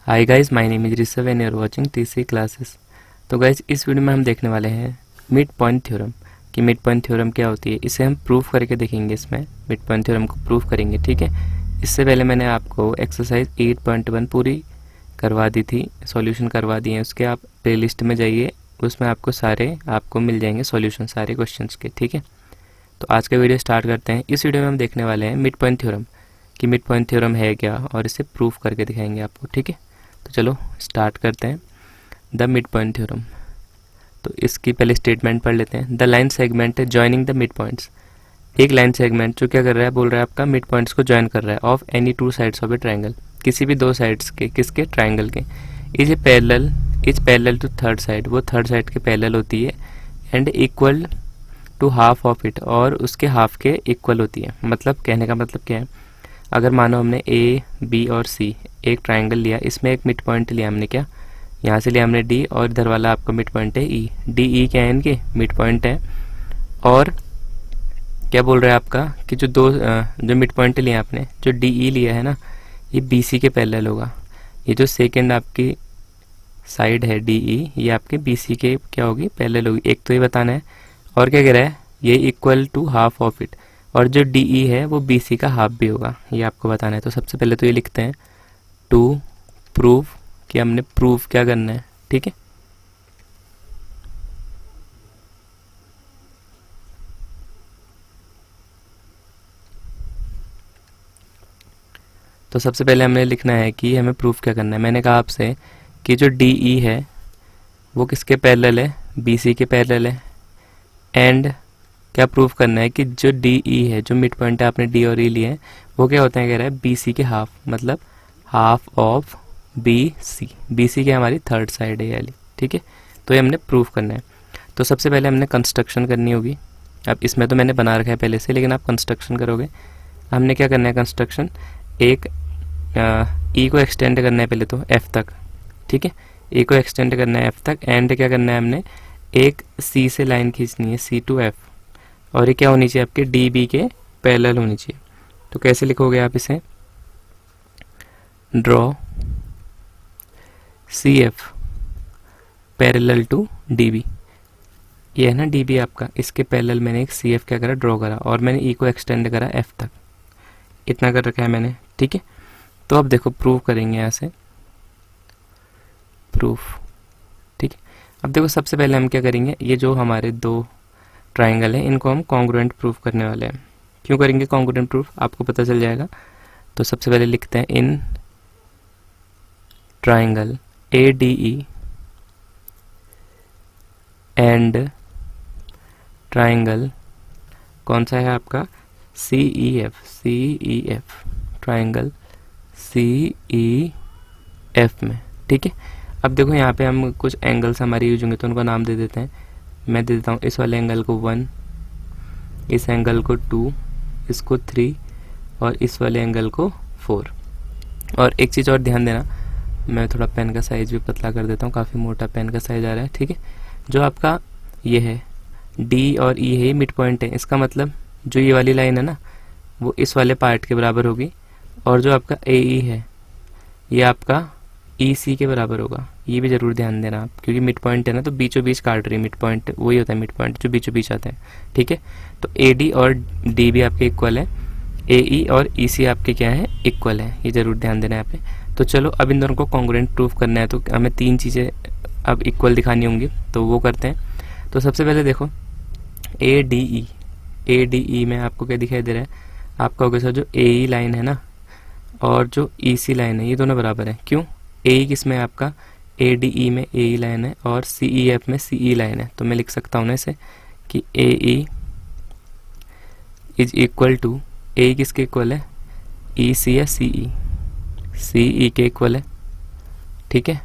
Hi guys, my name is Rishabh and you are watching TC classes. तो guys, इस video में हम देखने वाले हैं मिड पॉइंट थ्योरम कि मिड पॉइंट थ्योरम क्या होती है। इसे हम प्रूफ करके देखेंगे। इसमें मिड पॉइंट थ्योरम को प्रूफ करेंगे, ठीक है। इससे पहले मैंने आपको एक्सरसाइज 8.1 पूरी करवा दी थी, सॉल्यूशन करवा दिए हैं। उसके आप प्लेलिस्ट में जाइए, उसमें आपको मिल जाएंगे सॉल्यूशन सारे क्वेश्चंस के, ठीक है। तो आज का वीडियो स्टार्ट करते हैं। इस वीडियो में हम देखने वाले हैं मिड पॉइंट थ्योरम कि मिड पॉइंट थ्योरम है क्या, और इसे प्रूफ करके दिखाएंगे आपको, ठीक है। तो चलो स्टार्ट करते हैं। द मिड पॉइंट थ्योरम, तो इसकी पहले स्टेटमेंट पढ़ लेते हैं। The line segment joining the mid points, एक लाइन सेगमेंट जो क्या कर रहा है, बोल रहा है आपका मिड पॉइंट्स को जॉइन कर रहा है of any two sides of a triangle, किसी भी दो साइड्स के, किसके, ट्रायंगल के। Is parallel to third side, वो थर्ड साइड के पैरेलल होती है। And equal to half of it, और उसके हाफ के इक्वल होती है। मतलब कहने का मतलब क्या है, अगर मानो हमने ए बी और सी एक ट्रायंगल लिया, इसमें एक मिड पॉइंट लिया हमने, क्या यहाँ से लिया हमने डी, और इधर वाला आपका मिड पॉइंट है ई। डी ई क्या है, इनके मिड पॉइंट है। और क्या बोल रहा है आपका कि जो मिड पॉइंट लिया आपने, जो डी ई लिया है ना, ये बी सी के पैरेलल होगा। ये जो सेकेंड आपकी साइड है डी ई, ये आपके बी सी के क्या होगी, पैरेलल होगी। एक तो ये बताना है, और क्या कह रहा है, ये equal to half of it, और जो डी ई है वो बी सी का हाफ भी होगा, ये आपको बताना है। तो सबसे पहले तो ये लिखते हैं टू प्रूव, कि हमने प्रूफ क्या करना है, ठीक है। तो सबसे पहले हमने लिखना है कि हमें प्रूफ क्या करना है। मैंने कहा आपसे कि जो डी ई है वो किसके पैरेलल है, बी सी के पैरेलल है। एंड क्या प्रूफ करना है कि जो डी ई है, जो मिड पॉइंट है आपने डी और ई लिए हैं, वो क्या होते हैं, कह रहा है बी सी के हाफ, मतलब half of B C. B C की हमारी थर्ड साइड है ये वाली, ठीक है। तो ये हमने प्रूफ करना है। तो सबसे पहले हमने कंस्ट्रक्शन करनी होगी। अब इसमें तो मैंने बना रखा है पहले से, लेकिन आप कंस्ट्रक्शन करोगे। हमने क्या करना है, कंस्ट्रक्शन एक ई को एक्सटेंड करना है पहले तो एफ तक, ठीक है। ए को एक्सटेंड करना है एफ तक। एंड क्या करना है, हमने एक सी से लाइन खींचनी है, सी टू एफ, और ये क्या होनी चाहिए, आपके डी बी के पैरेलल होनी चाहिए। तो कैसे लिखोगे आप इसे, draw C F parallel to D B. ये है ना डी बी आपका, इसके पैरेलल मैंने एक सी एफ क्या करा, ड्रॉ करा, और मैंने ई को एक्सटेंड करा एफ तक। इतना कर रखा है मैंने, ठीक है। तो अब देखो प्रूव करेंगे यहाँ से, प्रूफ, ठीक है। अब देखो सबसे पहले हम क्या करेंगे, ये जो हमारे दो ट्राइंगल है इनको हम कॉन्ग्रुएंट प्रूफ करने वाले हैं। क्यों करेंगे कॉन्ग्रुएंट प्रूफ, आपको पता चल जाएगा। तो सबसे पहले लिखते हैं in triangle A D E and triangle कौन सा है आपका, C E F, triangle C E F में, ठीक है। अब देखो यहाँ पे हम कुछ एंगल्स हमारे यूज होंगे, तो उनका नाम दे देते हैं। मैं दे देता हूँ इस वाले एंगल को 1, इस एंगल को 2, इसको 3, और इस वाले एंगल को 4। और एक चीज़ और ध्यान देना, मैं थोड़ा पेन का साइज भी पतला कर देता हूँ, काफ़ी मोटा पेन का साइज आ रहा है, ठीक है। जो आपका ये है डी और ई है, ये मिड पॉइंट है। इसका मतलब जो ये वाली लाइन है ना, वो इस वाले पार्ट के बराबर होगी, और जो आपका ए ई है ये आपका ई सी के बराबर होगा। ये भी ज़रूर ध्यान देना आप, क्योंकि मिड पॉइंट है ना, तो बीचों बीच काट रही है। मिड पॉइंट वही होता है, मिड पॉइंट जो बीचों बीच आता है, ठीक है। तो ए डी और डी भी आपके इक्वल है, ए ई और ई सी आपके क्या है, इक्वल है। ये ज़रूर ध्यान देना है यहाँ पे। तो चलो अब इन दोनों को कॉन्ग्रुएंट प्रूफ करना है, तो हमें तीन चीज़ें अब इक्वल दिखानी होंगी, तो वो करते हैं। तो सबसे पहले देखो ए डी ई में आपको क्या दिखाई दे रहा है, आपका होगा सर जो ए ई लाइन है ना, और जो ई सी लाइन है, ये दोनों बराबर है। क्यों, ए ई किस में है आपका, ए डी ई में ए ई लाइन है, और सी ई एफ में सी ई लाइन है। तो मैं लिख सकता हूँ ना इसे कि ए ई इज इक्वल टू, ए ई किसके इक्वल है, ई सी या सी ई के इक्वल है, ठीक है।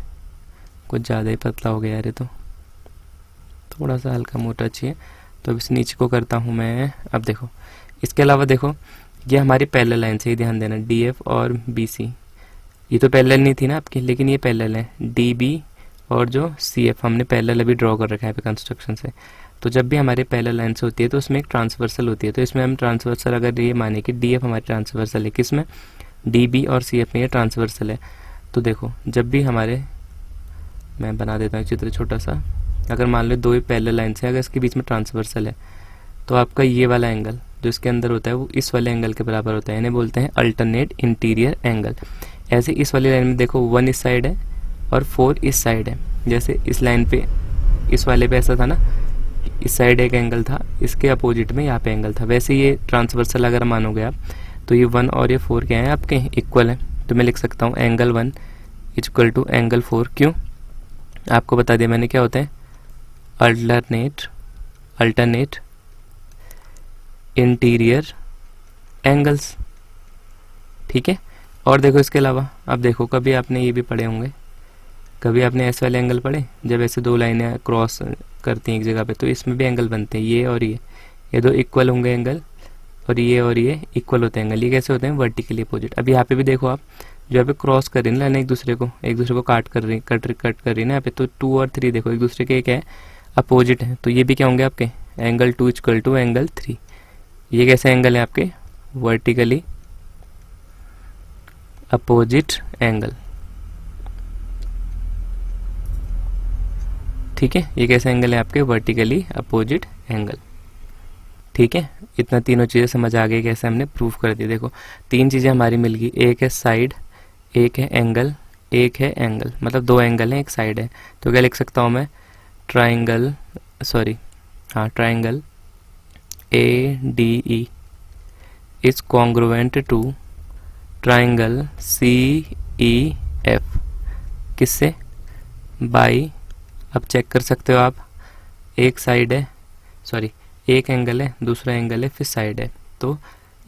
कुछ ज़्यादा ही पतला हो गया यार, ये तो थोड़ा सा हल्का मोटा चाहिए। तो अब इस नीचे को करता हूँ मैं। अब देखो इसके अलावा देखो ये हमारी पैरेलल लाइन से ही ध्यान देना, डी एफ और बी सी, ये तो पैरेलल नहीं थी ना आपकी, लेकिन ये पैरेलल है। डी बी और जो सी एफ हमने पैरेलल अभी ड्रॉ कर रखा है कंस्ट्रक्शन से। तो जब भी हमारे पैरेलल लाइन से होती है तो उसमें एक ट्रांसवर्सल होती है। तो इसमें हम ट्रांसवर्सल, अगर ये माने कि डी एफ हमारी ट्रांसवर्सल है, किसमें, डी बी और सी एफ में ये ट्रांसवर्सल है, तो देखो जब भी हमारे, मैं बना देता हूँ चित्र छोटा सा, अगर मान लो दो ही पैरेलल लाइन्स है, अगर इसके बीच में ट्रांसवर्सल है तो आपका ये वाला एंगल जो इसके अंदर होता है वो इस वाले एंगल के बराबर होता है, इन्हें बोलते हैं अल्टरनेट इंटीरियर एंगल। ऐसे इस वाली लाइन में देखो 1 इस साइड है और 4 इस साइड है। जैसे इस लाइन पे, इस वाले पे ऐसा था ना, इस साइड एक एंगल था, इसके अपोजिट में यहाँ पे एंगल था। वैसे ये ट्रांसवर्सल अगर मानोगे आप तो ये 1 और ये 4 क्या है आपके इक्वल है। तो मैं लिख सकता हूँ एंगल 1 इक्वल टू एंगल 4। क्यों? आपको बता दिया मैंने क्या होता है, अल्टरनेट इंटीरियर एंगल्स। ठीक है। और देखो इसके अलावा अब देखो, कभी आपने ये भी पढ़े होंगे, कभी आपने ऐसे वाले एंगल पढ़े, जब ऐसे दो लाइनें क्रॉस करती हैं एक जगह पे तो इसमें भी एंगल बनते हैं, ये और ये दो इक्वल होंगे एंगल, और ये इक्वल होते हैं एंगल। ये कैसे होते हैं, वर्टिकली अपोजिट। अब यहाँ पे भी देखो आप, जो यहाँ पे क्रॉस कर रही है ना लाइन, एक दूसरे को कट कर रही है ना यहाँ पे, तो 2 और 3 देखो एक दूसरे के क्या है, अपोजिट है। तो ये भी क्या होंगे आपके, एंगल 2 इक्वल टू एंगल 3। ये कैसे एंगल है आपके, वर्टिकली अपोजिट एंगल। ठीक है, ये कैसे एंगल है आपके, वर्टिकली अपोजिट एंगल। ठीक है, इतना तीनों चीज़ें समझ आ गई कैसे हमने प्रूफ कर दी। देखो 3 चीज़ें हमारी मिल गई, एक है साइड, एक है एंगल, एक है एंगल, मतलब 2 एंगल हैं एक साइड है। तो क्या लिख सकता हूँ मैं, triangle ADE is congruent to triangle CEF। किससे, बाई, अब चेक कर सकते हो आप, एक साइड है, एक एंगल है, दूसरा एंगल है, फिर साइड है, तो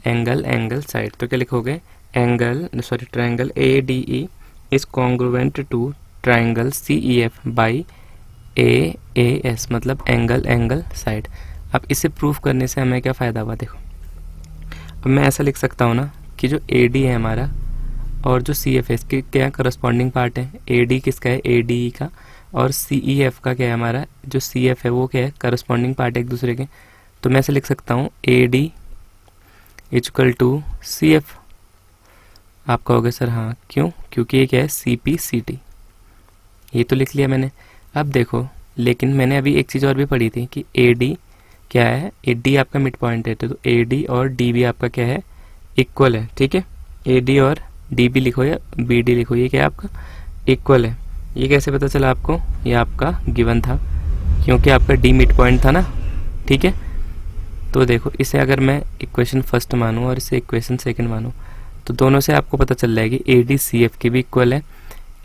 एंगल साइड। तो क्या लिखोगे, triangle ADE is congruent to triangle CEF by AAS, मतलब एंगल साइड। अब इसे प्रूफ करने से हमें क्या फ़ायदा हुआ, देखो अब मैं ऐसा लिख सकता हूँ ना कि जो AD है हमारा और जो CF है इसके क्या करस्पॉन्डिंग पार्ट है, AD किसका है, ADE का, और CEF का क्या है हमारा, जो CF है वो क्या है, करस्पॉन्डिंग पार्ट है एक दूसरे के। तो मैं ऐसे लिख सकता हूँ AD इक्वल टू CF। आप कहोगे सर हाँ क्यों, क्योंकि ये क्या है, CP/CT, ये तो लिख लिया मैंने। अब देखो, लेकिन मैंने अभी एक चीज़ और भी पढ़ी थी कि AD क्या है, AD आपका मिड पॉइंट है, तो AD और DB आपका क्या है, इक्वल है। ठीक है, AD और DB लिखो या BD लिखो, ये क्या है आपका, इक्वल है। ये कैसे पता चला आपको, ये आपका गिवन था क्योंकि आपका D मिड पॉइंट था ना। ठीक है, तो देखो इसे अगर मैं इक्वेशन फर्स्ट मानूँ और इसे इक्वेशन सेकंड मानूँ तो दोनों से आपको पता चल जाएगी AD CF की भी इक्वल है,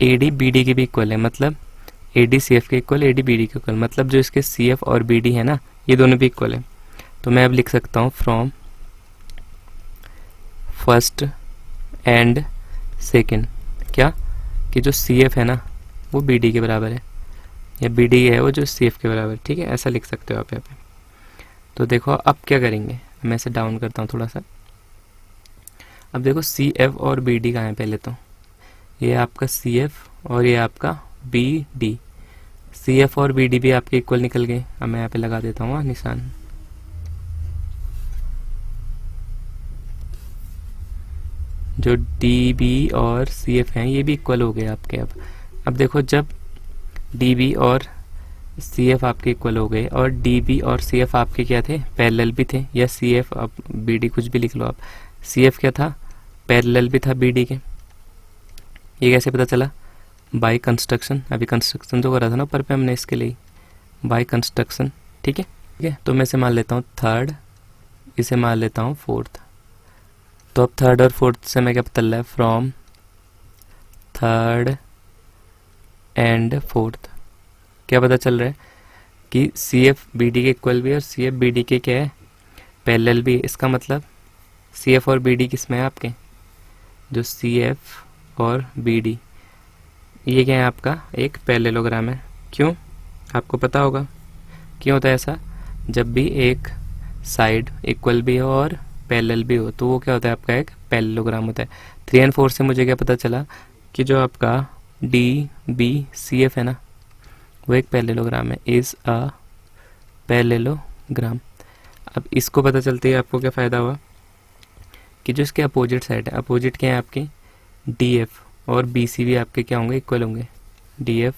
AD BD की भी इक्वल है, मतलब AD CF के इक्वल, AD BD के इक्वल, मतलब जो इसके CF और BD है ना ये दोनों भी इक्वल है। तो मैं अब लिख सकता हूँ फ्रॉम फर्स्ट एंड सेकंड, क्या कि जो CF है ना वो BD के बराबर है, या BD है वो जो CF के बराबर। ठीक है, ऐसा लिख सकते हो आप यहाँ पे। तो देखो अब क्या करेंगे, मैं इसे डाउन करता हूँ थोड़ा सा। अब देखो CF और BD कहाँ है, पहले तो ये आपका CF और ये आपका BD, CF और BD भी आपके इक्वल निकल गए। अब मैं यहाँ पे लगा देता हूँ निशान। जो DB और CF हैं ये भी इक्वल हो गए आपके। अब देखो जब DB और CF आपके इक्वल हो गए और DB और CF आपके क्या थे, पैरेलल भी थे, या CF अब BD कुछ भी लिख लो आप, CF क्या था, पैरेलल भी था BD के। ये कैसे पता चला, बाय कंस्ट्रक्शन, अभी कंस्ट्रक्शन जो करा था ना ऊपर पे हमने, इसके लिए बाय कंस्ट्रक्शन। ठीक है, तो मैं इसे मान लेता हूँ थर्ड, इसे मान लेता हूँ फोर्थ। तो अब थर्ड और फोर्थ से मैं क्या पता चल रहा है, फ्रॉम थर्ड एंड फोर्थ क्या पता चल रहा है कि CF BD के इक्वल भी है और CF BD के क्या है, पैरेलल भी है। इसका मतलब CF और BD किस में है आपके, जो CF और BD ये क्या है आपका, एक पैरेललोग्राम है। क्यों, आपको पता होगा क्यों होता है ऐसा, जब भी एक साइड इक्वल भी हो और पैरेलल भी हो तो वो क्या होता है आपका, एक पैरेललोग्राम होता है। 3 और 4 से मुझे क्या पता चला कि जो आपका DB CF है ना वो एक पैरेललोग्राम है, इज अ पैरेललोग्राम। अब इसको पता चलते ही आपको क्या फ़ायदा हुआ कि जो इसके अपोजिट साइड है, अपोजिट क्या है आपकी, DF और बी सी भी आपके क्या होंगे, इक्वल होंगे। D F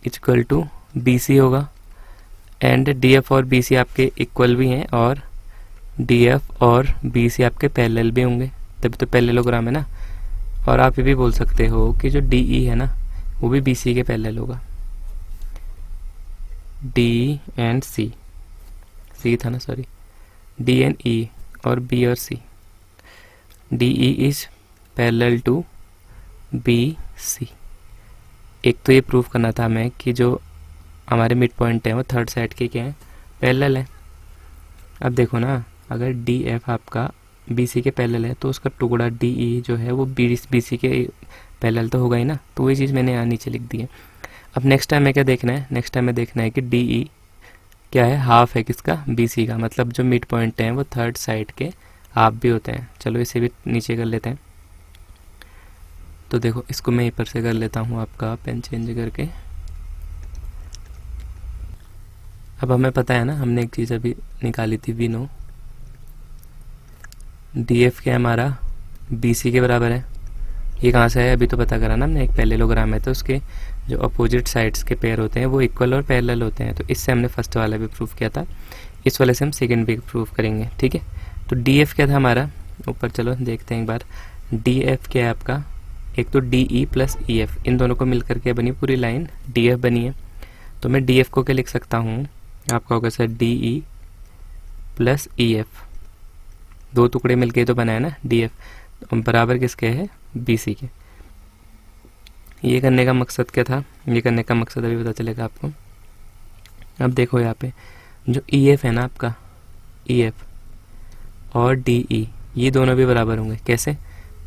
equal to B C होगा, एंड डी एफ और बी सी आपके इक्वल भी हैं, और डी एफ और बी सी आपके पैरेलल भी होंगे, तभी तो पैरेललोग्राम है ना। और आप ये भी बोल सकते हो कि जो डी ई है ना वो भी बी सी के पैरेलल होगा। डी एंड सी, सी था ना, सॉरी, डी एंड ई और बी और C, D E is parallel to B C. एक तो ये प्रूफ करना था हमें कि जो हमारे मिड पॉइंट है वो थर्ड साइड के क्या है, पैरेलल है। अब देखो ना, अगर डी एफ आपका बी सी के पैरेलल है तो उसका टुकड़ा डी ई जो है वो बी सी के पैरेलल तो होगा ही ना, तो वही चीज़ मैंने यहाँ नीचे लिख दी है। अब नेक्स्ट टाइम में क्या देखना है, नेक्स्ट टाइम में देखना है कि डी ई क्या है, हाफ है किसका, बी सी का, मतलब जो मिड पॉइंट है वो थर्ड साइड के हाफ भी होते हैं। चलो इसे भी नीचे कर लेते हैं। तो देखो इसको मैं ऊपर से कर लेता हूँ आपका पेन चेंज करके। अब हमें पता है ना, हमने एक चीज़ अभी निकाली थी, वी नो डी एफ क्या हमारा बी सी के बराबर है। ये कहाँ से है, अभी तो पता करा ना हमने, एक पैरेललोग्राम है तो उसके जो अपोजिट साइड्स के पेयर होते हैं वो इक्वल और पैरेलल होते हैं। तो इससे हमने फर्स्ट वाला भी प्रूफ किया था, इस वाले से हम सेकंड भी प्रूफ करेंगे, ठीक है। तो डी एफ क्या था हमारा, ऊपर चलो देखते हैं एक बार। डी एफ क्या है आपका, एक तो D E plus E F, इन दोनों को मिलकर के बनी पूरी लाइन डी एफ बनी है। तो मैं डी एफ को क्या लिख सकता हूँ, आपका होगा sir D E plus E F, दो टुकड़े मिलके तो बनाया ना डी एफ, बराबर किसके है, बी सी के। ये करने का मकसद क्या था, ये करने का मकसद अभी पता चलेगा आपको। अब देखो यहाँ पे जो ई एफ है ना आपका, ई एफ और डी ई, ये दोनों भी बराबर होंगे। कैसे,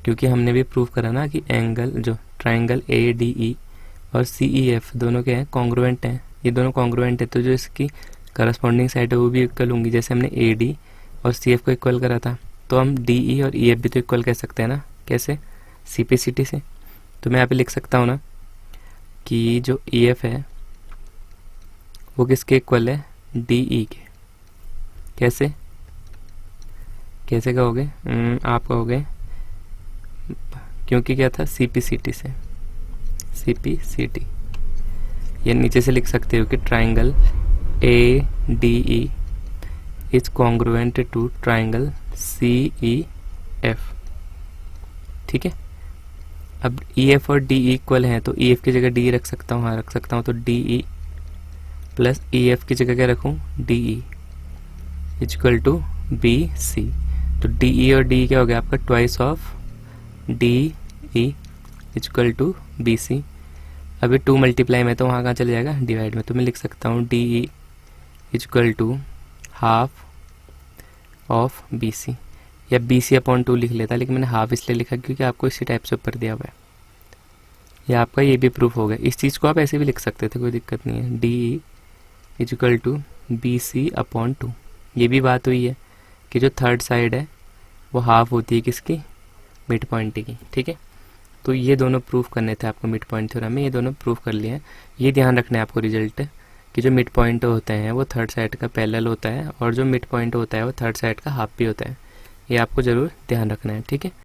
क्योंकि हमने भी प्रूव करा ना कि एंगल जो ट्राइंगल ए डी ई और सी ई एफ दोनों क्या हैं, कॉन्ग्रुएंट हैं। ये दोनों कॉन्ग्रुएंट है तो जो इसकी करस्पॉन्डिंग साइड है वो भी इक्वल होंगी। जैसे हमने ए डी और सी एफ को इक्वल करा था, तो हम डी ई और ई एफ भी तो इक्वल कह सकते हैं ना। कैसे, सी पी सी टी से। तो मैं यहाँ पे लिख सकता हूँ ना कि जो ई एफ है वो किसके इक्वल है, डी ई के। कैसे, कैसे कहोगे, आप कहोगे क्योंकि क्या था, सी पी सी टी से, सी पी सी टी। ये नीचे से लिख सकते हो कि triangle A D E is congruent to triangle C E F, ठीक है। अब ई एफ और डी ई इक्वल हैं तो ई एफ की जगह डी रख सकता हूँ, हाँ रख सकता हूँ। तो D E plus E F की जगह क्या रखूँ, D E equal to B C. तो डी ई और डी क्या हो गया आपका, twice of D E equal to B C. अभी 2 मल्टीप्लाई में तो वहाँ कहाँ चले जाएगा, डिवाइड में। तो मैं लिख सकता हूँ D E equal to half of B C, या बी सी अपॉन 2 लिख लेता, लेकिन मैंने हाफ इसलिए लिखा क्योंकि आपको इसी टाइप से ऊपर दिया हुआ है। या आपका ये भी प्रूफ हो गया। इस चीज़ को आप ऐसे भी लिख सकते थे, कोई दिक्कत नहीं है। D E equal to B C upon 2। ये भी बात हुई है कि जो थर्ड साइड है वो हाफ होती है किसकी, मिड पॉइंट की, ठीक है। तो ये दोनों प्रूफ करने थे आपको मिड पॉइंट थ्योरम में, ये दोनों प्रूफ कर लिए हैं। ये ध्यान रखना है आपको रिजल्ट कि जो मिड पॉइंट होते हैं वो थर्ड साइड का पैरेलल होता है, और जो मिड पॉइंट होता है वो थर्ड साइड का हाफ भी होता है। ये आपको ज़रूर ध्यान रखना है, ठीक है।